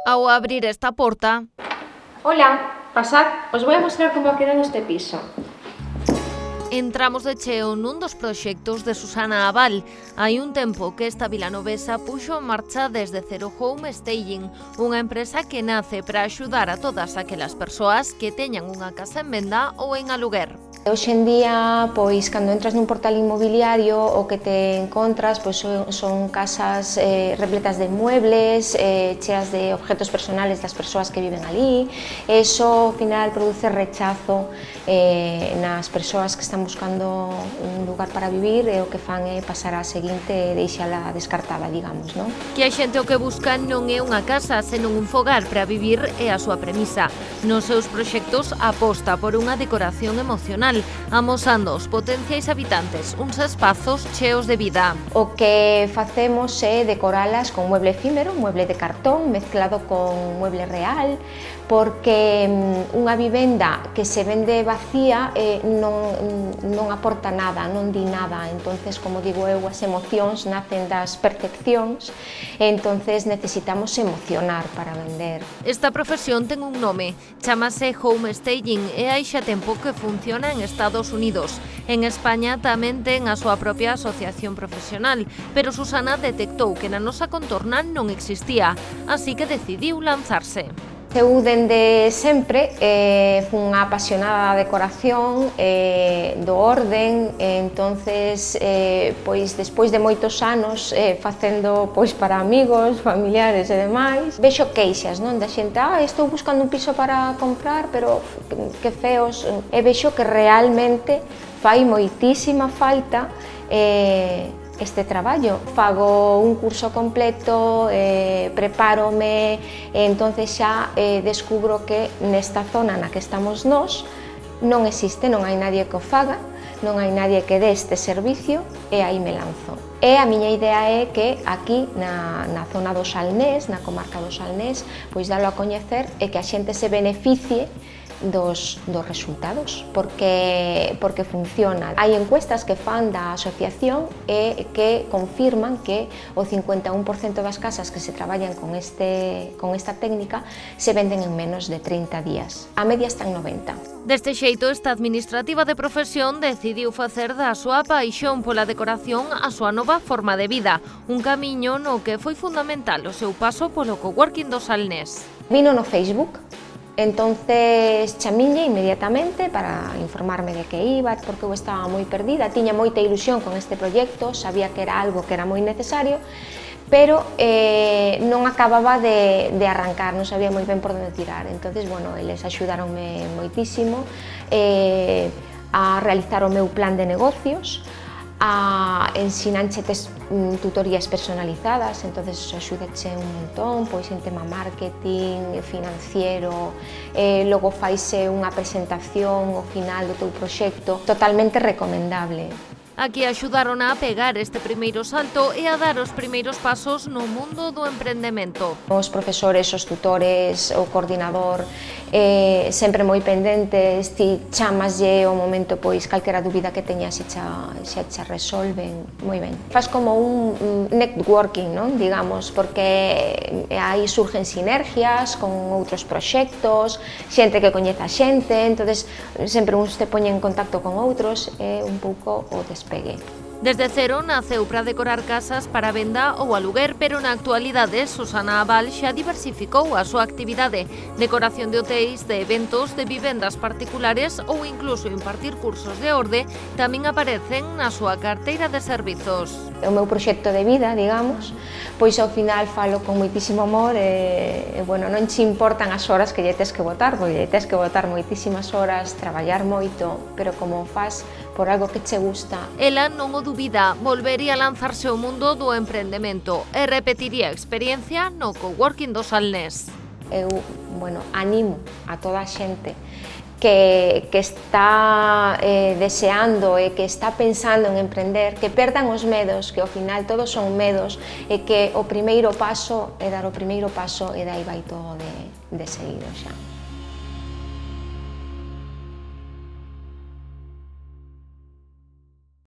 Ao abrir esta porta, Hola, pasad, os voy a mostrar cómo ha quedado este piso. entramos de cheo nun dos proxectos de Susana Abal. Hai un tempo que esta vilanovesa puxo en marcha desde Cero Home Staging, unha empresa que nace para axudar a todas aquelas persoas que teñan unha casa en venda ou en aluguer. Hoxe en día, pois, cando entras nun portal inmobiliario, o que te encontras pois, son casas repletas de muebles, cheas de objetos personales das persoas que viven ali. Eso, ao final, produce rechazo nas persoas que están buscando un lugar para vivir e o que fan é pasar á seguinte e deixala descartada, digamos, non? Que a xente o que busca non é unha casa, senón un fogar para vivir é a súa premisa. Nos seus proxectos aposta por unha decoración emocional, amosando aos potenciais habitantes uns espazos cheos de vida. O que facemos é decoralas con mueble efímero, mueble de cartón mezclado con mueble real, porque unha vivenda que se vende vacía non aporta nada, non di nada. Entonces, como digo eu, as emocións nacen das percepcións e entonces necesitamos emocionar para vender. Esta profesión ten un nome, chamase Home Staging e hai xa tempo que funciona en Estados Unidos. En España tamén ten a súa propia asociación profesional, pero Susana detectou que na nosa contorna non existía, así que decidiu lanzarse. Eu, dende sempre, fun unha apasionada da decoración, do orden, entonces, pois, despois de moitos anos facendo pois para amigos, familiares e demais, vexo queixas, non, da xente, estou buscando un piso para comprar, pero que feos, e vexo que realmente fai moitísima falta este traballo. Fago un curso completo, prepárome, e entonces xa descubro que nesta zona na que estamos nós non existe, non hai nadie que o faga, non hai nadie que dé este servicio e aí me lanzo. E a miña idea é que aquí na zona do Salnés, na comarca do Salnés, pois dalo a coñecer e que a xente se beneficie dos resultados, porque funciona. Hai encuestas que fan da asociación e que confirman que o 51% das casas que se traballan con esta técnica se venden en menos de 30 días. A media está en 90. Deste xeito, esta administrativa de profesión decidiu facer da súa paixón pola decoración a súa nova forma de vida, un camiño no que foi fundamental o seu paso polo coworking do Salnés. Vino no Facebook. Entonces chamiñe inmediatamente para informarme de que iba, porque eu estaba moi perdida, tiña moita ilusión con este proxecto, sabía que era algo que era moi necesario, pero non acababa de arrancar, non sabía moi ben por onde tirar. Entonces, bueno, eles axudaronme moitísimo a realizar o meu plan de negocios, a ensinanche tutorías personalizadas, entonces axúdache un montón, pois en tema marketing, financiero, logo faise unha presentación ao final do teu proxecto, totalmente recomendable. Aquí axudaron a pegar este primeiro salto e a dar os primeiros pasos no mundo do emprendemento. Os profesores, os tutores, o coordinador, sempre moi pendentes, ti chamaslle o momento, pois, calquera dúbida que teñas xa resolven moi ben. Fas como un networking, non? Digamos, porque aí surgen sinergias con outros proxectos, xente que coñeza a xente, entonces sempre uns te poñen en contacto con outros, é un pouco o despegue. Desde cero naceu para decorar casas para venda ou aluguer, pero na actualidade Susana Abal xa diversificou a súa actividade, decoración de hotéis, de eventos, de vivendas particulares ou incluso impartir cursos de orde tamén aparecen na súa carteira de servizos. O meu proxecto de vida, digamos, pois ao final falo con moitísimo amor e bueno, non che importan as horas que lle tes que botar, porque lle tes que botar moitísimas horas, traballar moito, pero como faz por algo que che gusta. Ela non o dubida, volvería a lanzarse ao mundo do emprendemento e repetiría a experiencia no coworking do Salnés. Eu, bueno, animo a toda a xente que está deseando e que está pensando en emprender, que perdan os medos, que ao final todos son medos, e que o primeiro paso é dar o primeiro paso e dai vai todo de seguido xa.